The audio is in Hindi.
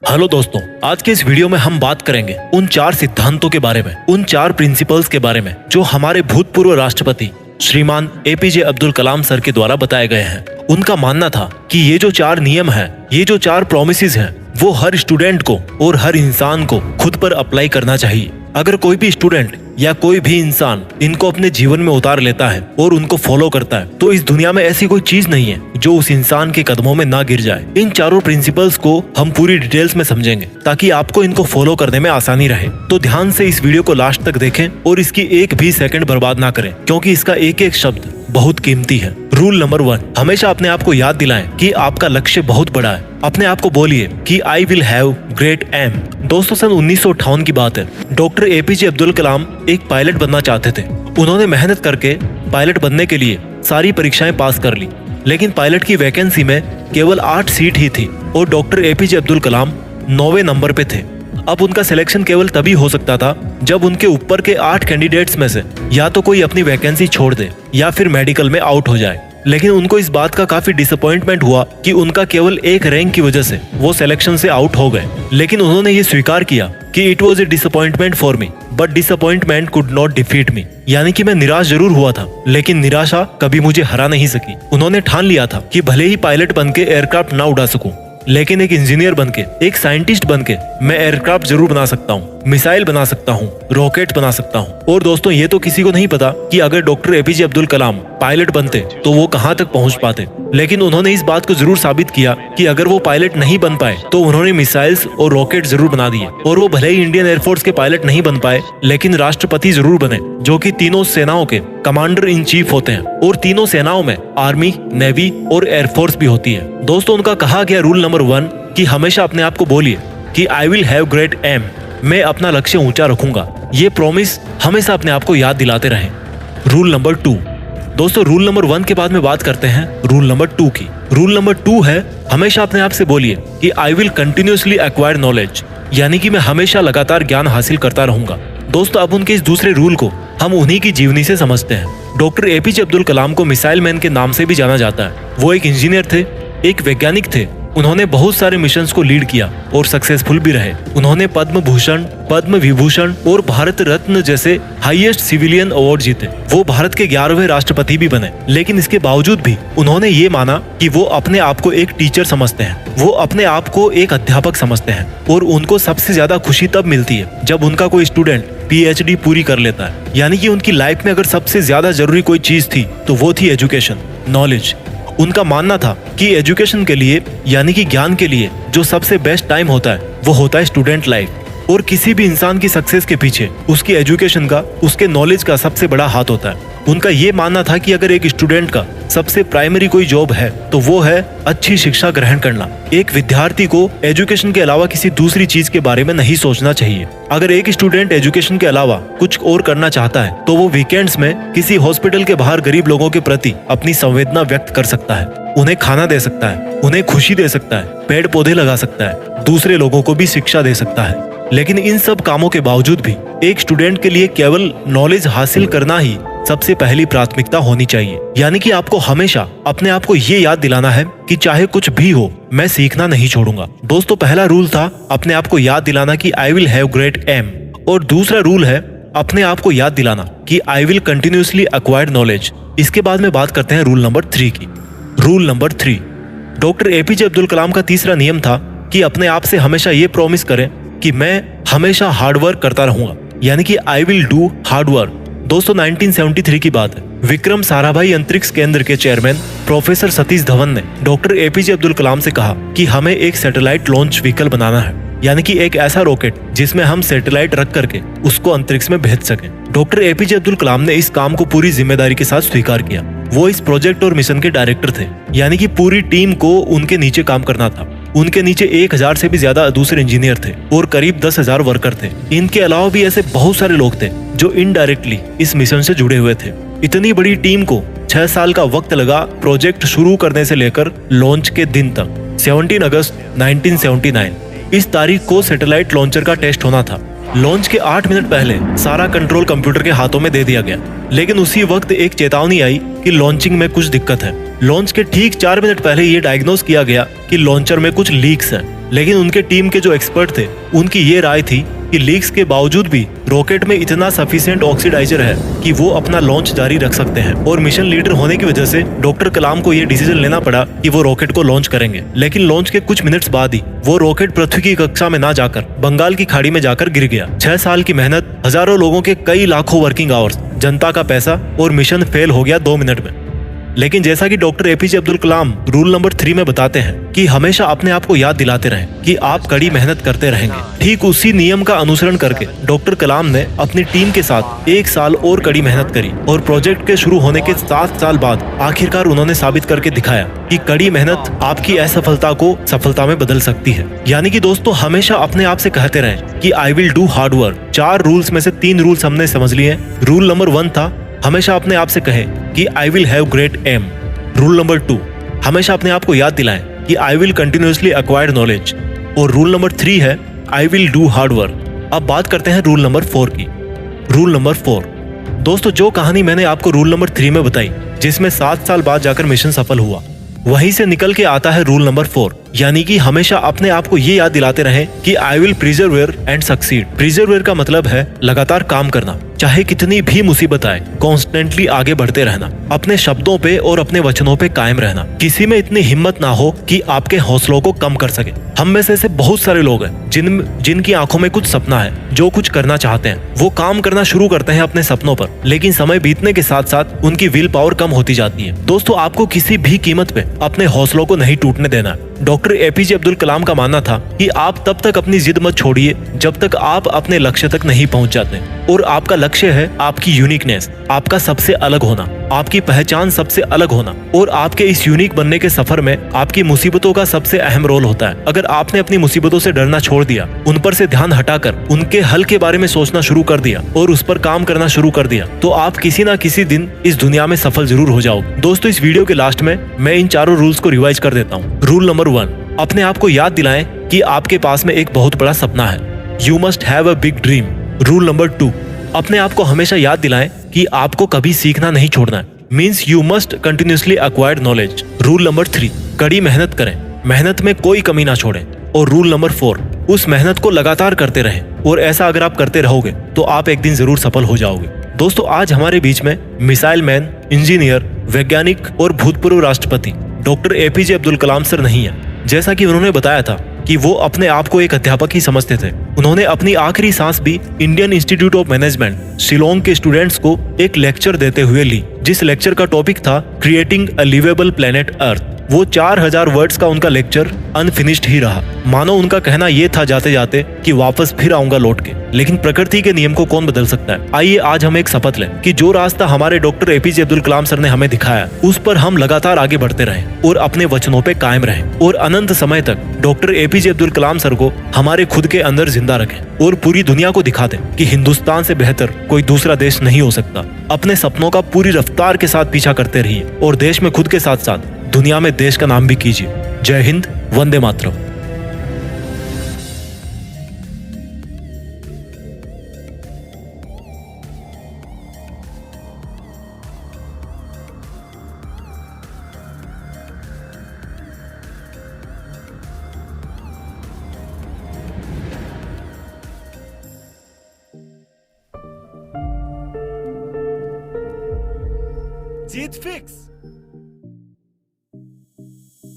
हेलो दोस्तों, आज के इस वीडियो में हम बात करेंगे उन 4 सिद्धांतों के बारे में, उन 4 प्रिंसिपल्स के बारे में जो हमारे भूतपूर्व राष्ट्रपति श्रीमान एपीजे अब्दुल कलाम सर के द्वारा बताए गए हैं। उनका मानना था कि ये जो 4 नियम हैं, ये जो 4 प्रॉमिसेस हैं, वो हर स्टूडेंट को और हर इंसान को खुद पर अप्लाई करना चाहिए। अगर कोई भी स्टूडेंट या कोई भी इंसान इनको अपने जीवन में उतार लेता है और उनको फॉलो करता है तो इस दुनिया में ऐसी कोई चीज नहीं है जो उस इंसान के कदमों में ना गिर जाए। इन चारों प्रिंसिपल्स को हम पूरी डिटेल्स में समझेंगे ताकि आपको इनको फॉलो करने में आसानी रहे। तो ध्यान से इस वीडियो को लास्ट तक देखें और इसकी एक भी सेकंड बर्बाद ना करें, क्योंकि इसका एक एक शब्द बहुत कीमती है। रूल नंबर 1, हमेशा अपने आप को याद दिलाएं कि आपका लक्ष्य बहुत बड़ा है। अपने आप को बोलिए कि I will have great aim. दोस्तों, सन 1958 की बात है। डॉक्टर एपीजे अब्दुल कलाम एक पायलट बनना चाहते थे। उन्होंने मेहनत करके पायलट बनने के लिए सारी परीक्षाएं पास कर ली, लेकिन पायलट की वैकेंसी में केवल 8 सीट ही थी और डॉक्टर एपीजे अब्दुल कलाम 9वें नंबर पे थे। अब उनका सिलेक्शन केवल तभी हो सकता था जब उनके ऊपर के 8 कैंडिडेट्स में से या तो कोई अपनी वैकेंसी छोड़ दे या फिर मेडिकल में आउट हो जाए। लेकिन उनको इस बात का काफी डिसअपॉइंटमेंट हुआ कि उनका केवल एक रैंक की वजह से वो सिलेक्शन से आउट हो गए। लेकिन उन्होंने ये स्वीकार किया कि it was a disappointment for me but disappointment could not defeat me, यानी कि मैं निराश जरूर हुआ था लेकिन निराशा कभी मुझे हरा नहीं सकी। उन्होंने ठान लिया था कि भले ही पायलट बनके एयरक्राफ्ट ना उड़ा सकूं, लेकिन एक इंजीनियर बनके, एक साइंटिस्ट बनके मैं एयरक्राफ्ट जरूर बना सकता हूँ, मिसाइल बना सकता हूँ, रॉकेट बना सकता हूँ। और दोस्तों, ये तो किसी को नहीं पता कि अगर डॉक्टर एपीजे अब्दुल कलाम पायलट बनते तो वो कहाँ तक पहुँच पाते। लेकिन उन्होंने इस बात को जरूर साबित किया कि अगर वो पायलट नहीं बन पाए तो उन्होंने मिसाइल्स और रॉकेट जरूर बना दिए। और वो भले ही इंडियन एयरफोर्स के पायलट नहीं बन पाए, लेकिन राष्ट्रपति जरूर बने, जो कि तीनों सेनाओं के कमांडर इन चीफ होते हैं। और तीनों सेनाओं में आर्मी, नेवी और एयरफोर्स भी होती है। दोस्तों, उनका कहा गया रूल नंबर 1 कि हमेशा अपने आप को बोलिए कि I will have great aim, मैं अपना लक्ष्य ऊंचा रखूंगा। ये प्रॉमिस हमेशा अपने आप को याद दिलाते रहें। रूल नंबर 2, दोस्तों, रूल नंबर 1 के बाद में बात करते हैं रूल नंबर 2 की। रूल नंबर 2 है हमेशा अपने आप से बोलिए कि I will continuously acquire knowledge, यानी कि मैं हमेशा लगातार ज्ञान हासिल करता रहूंगा। दोस्तों, अब उनके इस दूसरे रूल को हम उन्हीं की जीवनी से समझते हैं। डॉक्टर एपीजे अब्दुल कलाम को मिसाइल मैन के नाम से भी जाना जाता है। वो एक इंजीनियर थे, एक वैज्ञानिक थे। उन्होंने बहुत सारे मिशंस को लीड किया और सक्सेसफुल भी रहे। उन्होंने पद्म भूषण, पद्म विभूषण और भारत रत्न जैसे हाईएस्ट सिविलियन अवार्ड जीते। वो भारत के 11वें राष्ट्रपति भी बने। लेकिन इसके बावजूद भी उन्होंने ये माना कि वो अपने आप को एक टीचर समझते हैं, वो अपने आप को एक अध्यापक समझते हैं। और उनको सबसे ज्यादा खुशी तब मिलती है जब उनका कोई स्टूडेंट PhD पूरी कर लेता है। यानी कि उनकी लाइफ में अगर सबसे ज्यादा जरूरी कोई चीज थी तो वो थी एजुकेशन, नॉलेज। उनका मानना था कि एजुकेशन के लिए, यानी कि ज्ञान के लिए, जो सबसे बेस्ट टाइम होता है वो होता है स्टूडेंट लाइफ। और किसी भी इंसान की सक्सेस के पीछे उसकी एजुकेशन का, उसके नॉलेज का सबसे बड़ा हाथ होता है। उनका ये मानना था कि अगर एक स्टूडेंट का सबसे प्राइमरी कोई जॉब है तो वो है अच्छी शिक्षा ग्रहण करना। एक विद्यार्थी को एजुकेशन के अलावा किसी दूसरी चीज के बारे में नहीं सोचना चाहिए। अगर एक स्टूडेंट एजुकेशन के अलावा कुछ और करना चाहता है तो वो वीकेंड्स में किसी हॉस्पिटल के बाहर गरीब लोगों के प्रति अपनी संवेदना व्यक्त कर सकता है, उन्हें खाना दे सकता है, उन्हें खुशी दे सकता है, पेड़ पौधे लगा सकता है, दूसरे लोगों को भी शिक्षा दे सकता है। लेकिन इन सब कामों के बावजूद भी एक स्टूडेंट के लिए केवल नॉलेज हासिल करना ही सबसे पहली प्राथमिकता होनी चाहिए। यानी कि आपको हमेशा अपने आप को ये याद दिलाना है कि चाहे कुछ भी हो, मैं सीखना नहीं छोड़ूंगा। दोस्तों, पहला रूल था अपने आप को याद दिलाना कि I will have great aim, और दूसरा रूल है अपने आप को याद दिलाना कि I will continuously acquire knowledge. इसके बाद में बात करते हैं रूल नंबर 3 की। Rule number 3, doctor APJ Abdul Kalam का तीसरा नियम था कि अपने आप से हमेशा ये प्रॉमिस करें कि मैं हमेशा हार्डवर्क करता रहूंगा, यानी कि I will do hard work. दोस्तों, 1973 की बात है। विक्रम साराभाई अंतरिक्ष केंद्र के चेयरमैन प्रोफेसर सतीश धवन ने डॉक्टर एपीजे अब्दुल कलाम से कहा कि हमें एक सैटेलाइट लॉन्च व्हीकल बनाना है, यानी कि एक ऐसा रॉकेट जिसमें हम सैटेलाइट रख करके उसको अंतरिक्ष में भेज सकें। डॉक्टर एपीजे अब्दुल कलाम ने इस काम को पूरी जिम्मेदारी के साथ स्वीकार किया। वो इस प्रोजेक्ट और मिशन के डायरेक्टर थे, यानी कि पूरी टीम को उनके नीचे काम करना था। उनके नीचे 1000 से भी ज्यादा दूसरे इंजीनियर थे और करीब 10,000 वर्कर थे। इनके अलावा भी ऐसे बहुत सारे लोग थे जो इनडायरेक्टली इस मिशन से जुड़े हुए थे। इतनी बड़ी टीम को 6 साल का वक्त लगा प्रोजेक्ट शुरू करने से लेकर लॉन्च के दिन तक। 17 अगस्त 1979 इस तारीख को सैटेलाइट लॉन्चर का टेस्ट होना था। लॉन्च के 8 मिनट पहले सारा कंट्रोल कंप्यूटर के हाथों में दे दिया गया, लेकिन उसी वक्त एक चेतावनी आई कि लॉन्चिंग में कुछ दिक्कत है। लॉन्च के ठीक 4 मिनट पहले ये डायग्नोस किया गया कि लॉन्चर में कुछ लीक्स हैं। लेकिन उनके टीम के जो एक्सपर्ट थे उनकी ये राय थी कि लीक्स के बावजूद भी रॉकेट में इतना सफिशिएंट ऑक्सीडाइजर है कि वो अपना लॉन्च जारी रख सकते हैं। और मिशन लीडर होने की वजह से डॉक्टर कलाम को ये डिसीजन लेना पड़ा कि वो रॉकेट को लॉन्च करेंगे। लेकिन लॉन्च के कुछ मिनट्स बाद ही वो रॉकेट पृथ्वी की कक्षा में ना जाकर बंगाल की खाड़ी में जाकर गिर गया। 6 साल की मेहनत, हजारों लोगों के कई लाखों वर्किंग आवर्स, जनता का पैसा और मिशन फेल हो गया 2 मिनट में। लेकिन जैसा कि डॉक्टर एपीजे अब्दुल कलाम रूल नंबर 3 में बताते हैं कि हमेशा अपने आप को याद दिलाते रहें कि आप कड़ी मेहनत करते रहेंगे। ठीक उसी नियम का अनुसरण करके डॉक्टर कलाम ने अपनी टीम के साथ 1 साल और कड़ी मेहनत करी और प्रोजेक्ट के शुरू होने के 7 साल बाद आखिरकार उन्होंने साबित करके दिखाया कि कड़ी मेहनत आपकी असफलता को सफलता में बदल सकती है। यानी कि दोस्तों, हमेशा अपने आप से कहते रहें कि I will do hard work. 4 rules में से 3 रूल्स हमने समझ लिए। रूल नंबर 1 था हमेशा अपने आप से कहें कि I will have great aim. Rule number 2, हमेशा अपने आप को याद दिलाएं कि I will continuously acquire knowledge. और रूल नंबर 3 है I will do hard work. अब बात करते हैं रूल नंबर 4 की। रूल नंबर 4, दोस्तों, जो कहानी मैंने आपको रूल नंबर 3 में बताई, जिसमें 7 साल बाद जाकर मिशन सफल हुआ, वहीं से निकल के आता है रूल नंबर 4, यानी कि हमेशा अपने आप को ये याद दिलाते रहें कि आई विल प्रिजर्वेयर एंड सक्सीड। प्रिजर्वेयर का मतलब है लगातार काम करना, चाहे कितनी भी मुसीबत आए, कॉन्स्टेंटली आगे बढ़ते रहना, अपने शब्दों पे और अपने वचनों पे कायम रहना। किसी में इतनी हिम्मत ना हो कि आपके हौसलों को कम कर सके। हम में से ऐसे बहुत सारे लोग हैं जिनकी आंखों में कुछ सपना है, जो कुछ करना चाहते हैं, वो काम करना शुरू करते हैं अपने सपनों पर, लेकिन समय बीतने के साथ साथ उनकी विल पावर कम होती जाती है। दोस्तों, आपको किसी भी कीमत पे अपने हौसलों को नहीं टूटने देना। डॉक्टर एपीजे अब्दुल कलाम का मानना था कि आप तब तक अपनी जिद मत छोड़िए जब तक आप अपने लक्ष्य तक नहीं पहुंच जाते। और आपका लक्ष्य है आपकी यूनिकनेस, आपका सबसे अलग होना, आपकी पहचान सबसे अलग होना। और आपके इस यूनिक बनने के सफर में आपकी मुसीबतों का सबसे अहम रोल होता है। अगर आपने अपनी मुसीबतों से डरना छोड़ दिया, उन पर से ध्यान हटाकर उनके हल के बारे में सोचना शुरू कर दिया और उस पर काम करना शुरू कर दिया, तो आप किसी ना किसी दिन इस दुनिया में सफल जरूर हो जाओगे। दोस्तों, इस वीडियो के लास्ट में मैं इन चारों रूल्स को रिवाइज कर देता हूँ। रूल नंबर 1, अपने आप को याद दिलाएं कि आपके पास में एक बहुत बड़ा सपना है। You must have a big dream. Rule number 2, अपने आप को हमेशा याद दिलाएं कि आपको कभी सीखना नहीं छोड़ना है। Means you must continuously acquire knowledge. Rule number 3, कड़ी मेहनत करें, मेहनत में कोई कमी ना छोड़ें। और रूल नंबर 4, उस मेहनत को लगातार करते रहें। और ऐसा अगर आप करते रहोगे तो आप एक दिन जरूर सफल हो जाओगे। दोस्तों, आज हमारे बीच में मिसाइल मैन, इंजीनियर, वैज्ञानिक और भूतपूर्व राष्ट्रपति डॉक्टर एपीजे अब्दुल कलाम सर नहीं है। जैसा कि उन्होंने बताया था कि वो अपने आप को एक अध्यापक ही समझते थे। उन्होंने अपनी आखिरी सांस भी Indian institute of management Shillong के स्टूडेंट्स को एक लेक्चर देते हुए ली, जिस लेक्चर का टॉपिक था creating a livable planet earth. वो 4000 वर्ड्स का उनका लेक्चर अनफिनिश्ड ही रहा। मानो उनका कहना ये था जाते जाते कि वापस फिर आऊंगा लौट के। लेकिन प्रकृति के नियम को कौन बदल सकता है। आइए आज हम एक शपथ लें कि जो रास्ता हमारे डॉक्टर एपीजे अब्दुल कलाम सर ने हमें दिखाया, उस पर हम लगातार आगे बढ़ते रहें और अपने वचनों पे कायम रहें और अनंत समय तक डॉक्टर एपीजे अब्दुल कलाम सर को हमारे खुद के अंदर जिंदा रखें और पूरी दुनिया को दिखा दें कि हिंदुस्तान से बेहतर कोई दूसरा देश नहीं हो सकता। अपने सपनों का पूरी रफ्तार के साथ पीछा करते रहिए और देश में खुद के साथ साथ दुनिया में देश का नाम भी कीजिए। जय हिंद, वंदे मातरम। जीत फिक्स।